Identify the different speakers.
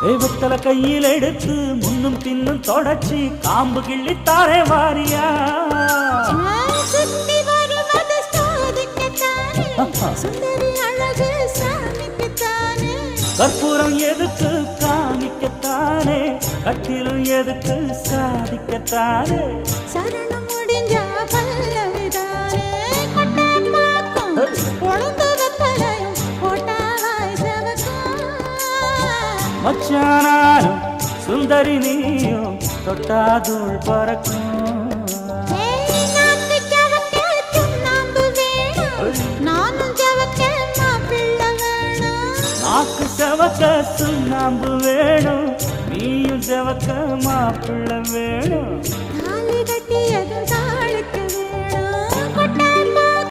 Speaker 1: தெய்வத்தல கையில் எடுத்து முன்னும் பின்னும் தொடச்சி காம்பு கிள்ளித்தாரே வாரியா
Speaker 2: சுத்தி வருவது சாதிக்கத்தானே சுந்தரி அழகு சாமிக்குத்தானே
Speaker 1: கற்பூரம் எதுக்கு காமிக்கத்தானே கட்டிலும் எதுக்கு சாதிக்கத்தானே
Speaker 2: சரணம் முடிஞ்சா பல்லவிதானே கொட்டை பாக்கும் பொழுது வெத்தலையும் போட்டாவாய் செவக்கும்
Speaker 1: மச்சானாலும் சுந்தரி நீயும் தொட்டாதூள் பறக்கும்
Speaker 2: நாக்கு ஜவக்க சுண்ணாம்பு வேணும் நானும் ஜவக்க மாப்பிள்ளை வேணும்
Speaker 1: நாக்கு செவக்க சுண்ணாம்பு வேணும் நீயும் செவக்க மாப்பிள்ளை வேணும்
Speaker 2: தாலி கட்டியதும் தாளுக்கு